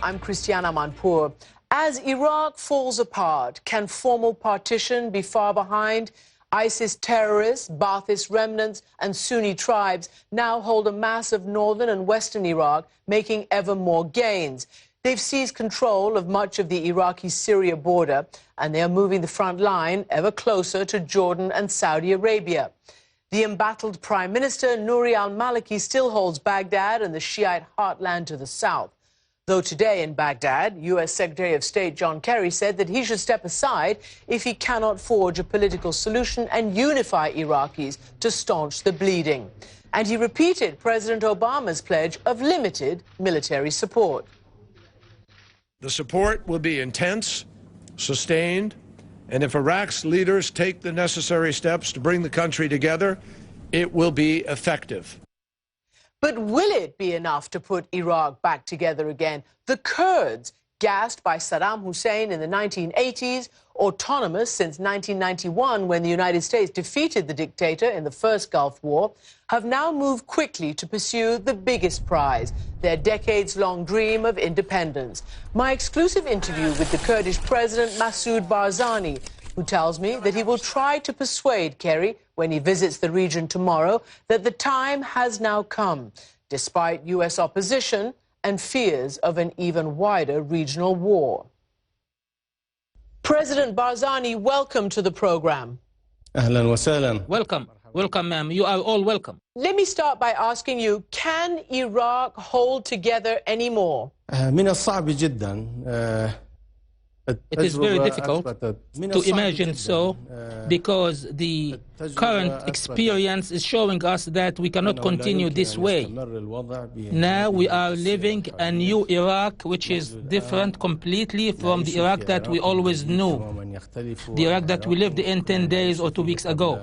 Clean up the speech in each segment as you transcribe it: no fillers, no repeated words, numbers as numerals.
I'm Christiane Amanpour. As Iraq falls apart, can formal partition be far behind? ISIS terrorists, Ba'athist remnants and Sunni tribes now hold a mass of northern and western Iraq, making ever more gains. They've seized control of much of the Iraqi-Syria border, and they are moving the front line ever closer to Jordan and Saudi Arabia. The embattled Prime Minister, Nouri al-Maliki, still holds Baghdad and the Shiite heartland to the south. Though today in Baghdad, U.S. Secretary of State John Kerry said that he should step aside if he cannot forge a political solution and unify Iraqis to staunch the bleeding. And he repeated President Obama's pledge of limited military support. The support will be intense, sustained, and if Iraq's leaders take the necessary steps to bring the country together, it will be effective. But will it be enough to put Iraq back together again? The Kurds, gassed by Saddam Hussein in the 1980s, autonomous since 1991 when the United States defeated the dictator in the first Gulf War, have now moved quickly to pursue the biggest prize, their decades-long dream of independence. My exclusive interview with the Kurdish president, Masoud BARZANI, who tells me that he will try to persuade Kerry, when he visits the region tomorrow, that the time has now come, despite U.S. opposition and fears of an even wider regional war. President Barzani, welcome to the program. Ahlan wa sahlan. Welcome. Welcome, ma'am. You are all welcome. Let me start by asking you, can Iraq hold together anymore? من الصعب جدا. It is very difficult to imagine so, because the current experience is showing us that we cannot continue this way. Now we are living a new Iraq, which is different completely from the Iraq that we always knew, the Iraq that we lived in 10 days or 2 weeks ago.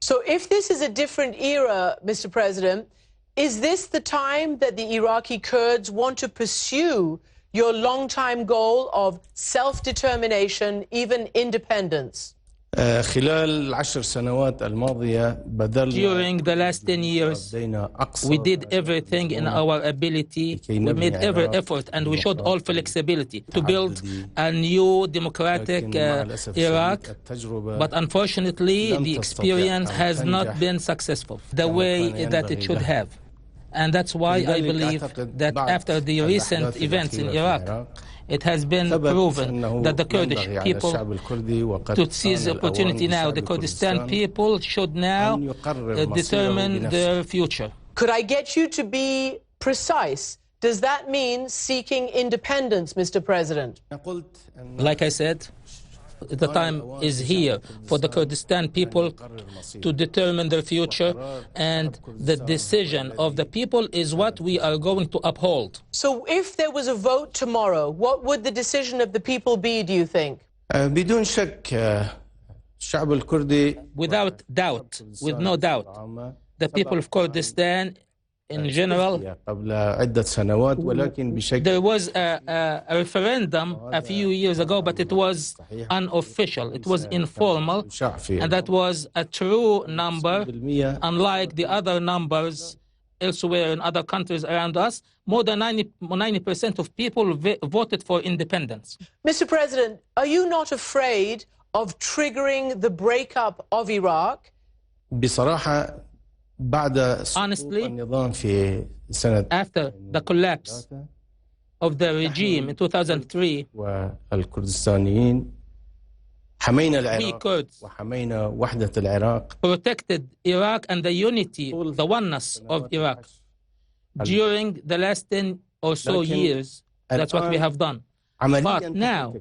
So if this is a different era, Mr. President, is this the time that the Iraqi Kurds want to pursue your long-time goal of self-determination, even independence? خلال العشر سنوات الماضية بذلنا. During the last 10 years, we did everything in our ability. We made every effort, and we showed all flexibility to build a new democratic Iraq. But unfortunately, the experience has not been successful the way that it should have. And that's why I believe that after the recent events in Iraq, it has been proven that the Kurdish people, to seize the opportunity now, the Kurdistan people should now determine their future. Could I get you to be precise? Does that mean seeking independence, Mr. President? Like I said, the time is here for the Kurdistan people to determine their future, and the decision of the people is what we are going to uphold. So if there was a vote tomorrow, what would the decision of the people be, do you think? بدون شك الشعب الكردي. Without doubt, with no doubt, the people of Kurdistan in general, there was a referendum a few years ago, but it was unofficial, it was informal, and that was a true number, unlike the other numbers elsewhere in other countries around us. More than 90% of people voted for independence. Mr. President, are you not afraid of triggering the breakup of Iraq? بصراحة Honestly, after the collapse of the regime in 2003, we Kurds protected Iraq and the unity, the oneness of Iraq. During the last 10 or so years, that's what we have done. But now,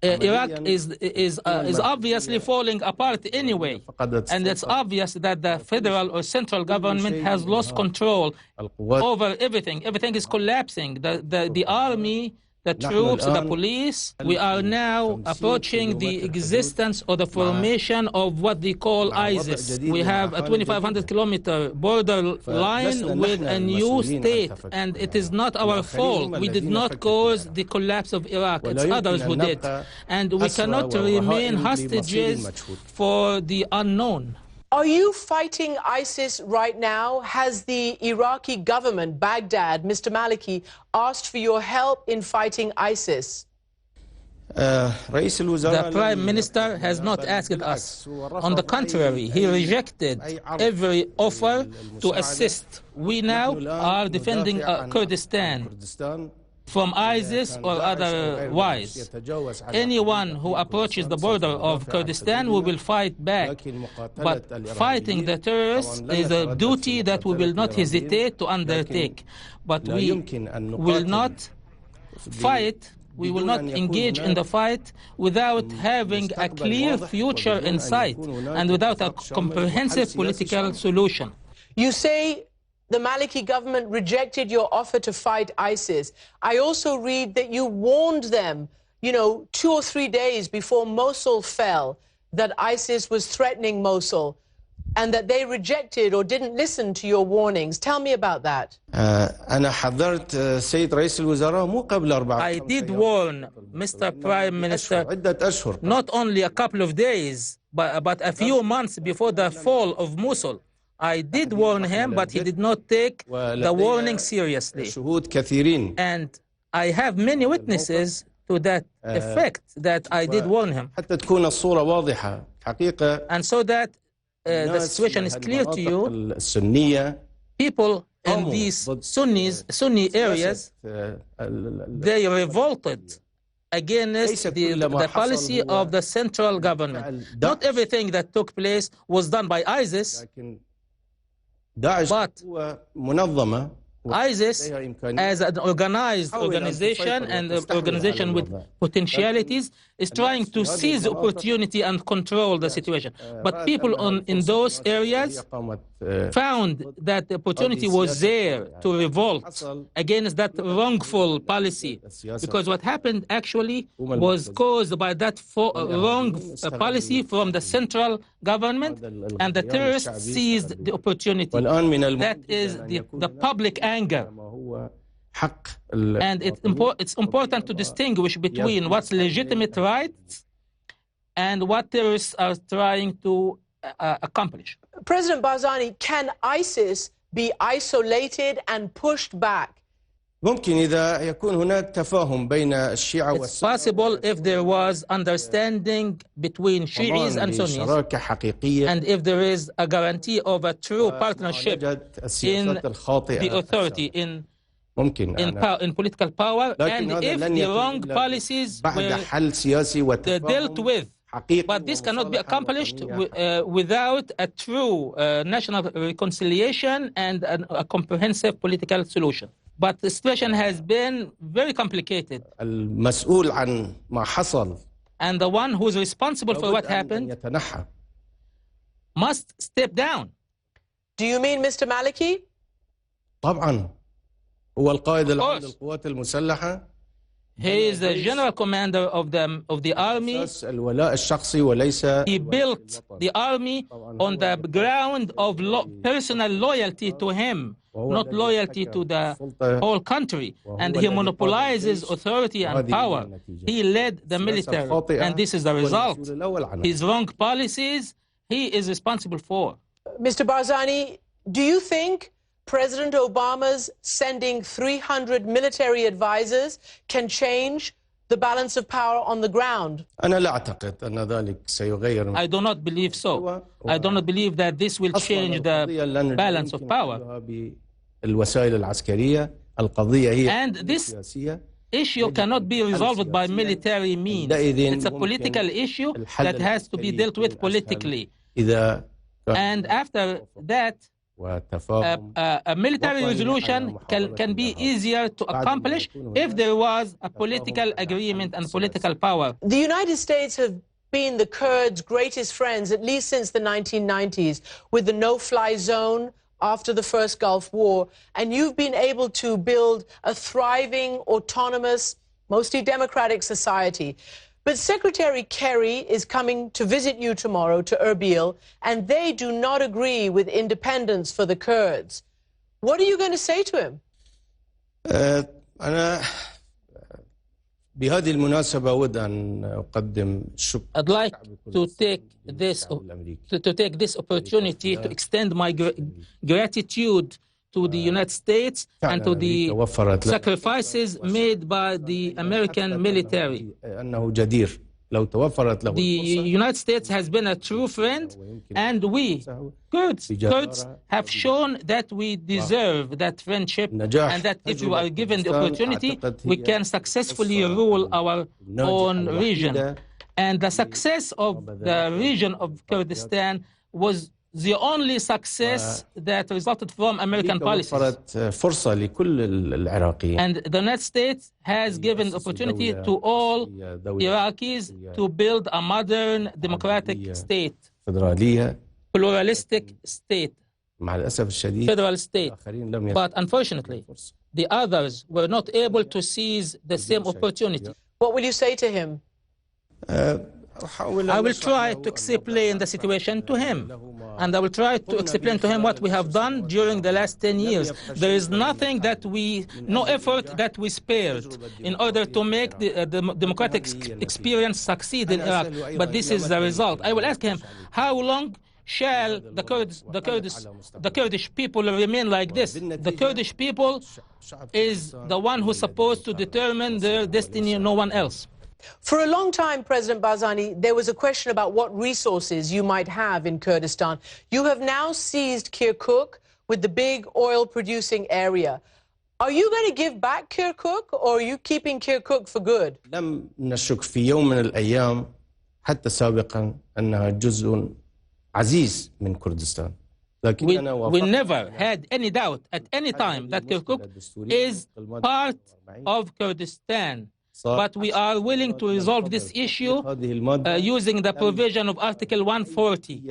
Iraq is obviously falling apart anyway, and it's obvious that the federal or central government has lost control over everything. Everything is collapsing. The army, the troops, the police. We are now approaching the existence or the formation of what they call ISIS. We have a 2,500-kilometer border line with a new state, and it is not our fault. We did not cause the collapse of Iraq. It's others who did. And we cannot remain hostages for the unknown. Are you fighting ISIS right now? Has the Iraqi government, Baghdad, Mr. Maliki, asked for your help in fighting ISIS? The Prime Minister has not asked us. On the contrary, he rejected every offer to assist. We now are defending Kurdistan from ISIS or otherwise. Anyone who approaches the border of Kurdistan, we will fight back. But fighting the terrorists is a duty that we will not hesitate to undertake. But we will not fight. We will not engage in the fight without having a clear future in sight and without a comprehensive political solution. You say the Maliki government rejected your offer to fight ISIS. I also read that you warned them, 2 or 3 days before Mosul fell, that ISIS was threatening Mosul, and that they rejected or didn't listen to your warnings. Tell me about that. I did warn Mr. Prime Minister not only a couple of days, but a few months before the fall of Mosul. I did warn him, but he did not take the warning seriously. And I have many witnesses to that effect that I did warn him. And so that the situation is clear to you, people in these Sunni areas, they revolted against the policy of the central government. Not everything that took place was done by ISIS, but ISIS, as an organized organization and an organization with potentialities, is trying to seize opportunity and control the situation. But people in those areas found that the opportunity was there to revolt against that wrongful policy. Because what happened actually was caused by that wrong policy from the central government, and the terrorists seized the opportunity. That is the public anger. And it's important to distinguish between what's legitimate rights and what terrorists are trying to accomplish. President Barzani, can ISIS be isolated and pushed back? It's possible if there was understanding between Shi'is and Sunnis, and if there is a guarantee of a true partnership in the authority, in political power, and if the wrong policies were dealt with. But this cannot be accomplished without a true national reconciliation and a comprehensive political solution. But the situation has been very complicated. And the one who is responsible for what happened must step down. Do you mean Mr. Maliki? طبعا هو القائد العام للقوات المسلحة. He is the general commander of the army. He built the army on the ground of personal loyalty to him, not loyalty to the whole country. And he monopolizes authority and power. He led the military, and this is the result. His wrong policies, he is responsible for. Mr. Barzani, do you think President Obama's sending 300 military advisors can change the balance of power on the ground? I do not believe so. I do not believe that this will change the balance of power. And this issue cannot be resolved by military means. It's a political issue that has to be dealt with politically. And after that, a military resolution can be easier to accomplish if there was a political agreement and political power. The United States have been the Kurds' greatest friends, at least since the 1990s, with the no-fly zone after the first Gulf War. And you've been able to build a thriving, autonomous, mostly democratic society. But Secretary Kerry is coming to visit you tomorrow to Erbil, and they do not agree with independence for the Kurds. What are you going to say to him? بهذه المناسبة أود أن أقدم الشكر. I'd like to take this opportunity to extend my gratitude to the United States and to the sacrifices made by the American military. أنه جدير لو توفرت له. The United States has been a true friend, and we, Kurds, have shown that we deserve that friendship, and that if we are given the opportunity, we can successfully rule our own region. And the success of the region of Kurdistan was the only success that resulted from American policies. فرصة لكل العراقيين. And the United States has given opportunity to all Iraqis to build a modern democratic state, pluralistic state, مع الأسف الشديد federal state. But unfortunately, the others were not able to seize the same opportunity. What will you say to him? I will try to explain the situation to him, and I will try to explain to him what we have done during the last 10 years. There is nothing that no effort that we spared in order to make the democratic experience succeed in Iraq, but this is the result. I will ask him, how long shall the Kurdish people remain like this? The Kurdish people is the one who's supposed to determine their destiny, no one else. For a long time, President Barzani, there was a question about what resources you might have in Kurdistan. You have now seized Kirkuk with the big oil-producing area. Are you going to give back Kirkuk, or are you keeping Kirkuk for good? لم نشك في يوم من الأيام حتى سابقا أنها جزء عزيز من كردستان. We never had any doubt at any time that Kirkuk is part of Kurdistan. But we are willing to resolve this issue using the provision of Article 140.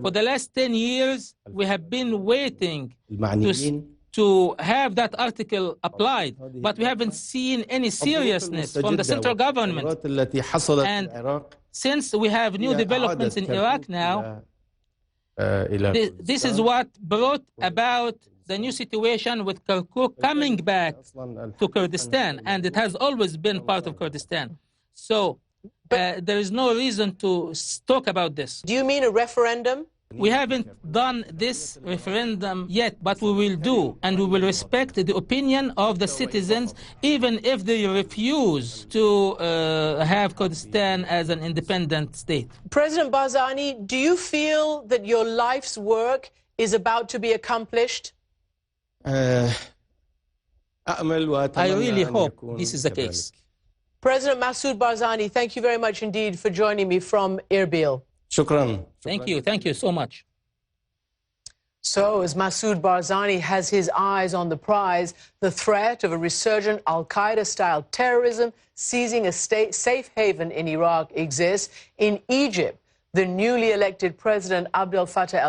For the last 10 years, we have been waiting to have that article applied, but we haven't seen any seriousness from the central government. And since we have new developments in Iraq now, this is what brought about the new situation with Kirkuk coming back to Kurdistan, and it has always been part of Kurdistan. So there is no reason to talk about this. Do you mean a referendum? We haven't done this referendum yet, but we will do, and we will respect the opinion of the citizens, even if they refuse to have Kurdistan as an independent state. President Barzani, do you feel that your life's work is about to be accomplished? I really hope this is the case. President Masoud BARZANI, thank you very much indeed for joining me from Erbil. شكرا. Thank you so much. So, as Masoud BARZANI has his eyes on the prize, the threat of a resurgent al-Qaeda-style terrorism seizing a safe haven in Iraq exists. In Egypt, the newly elected President Abdel Fattah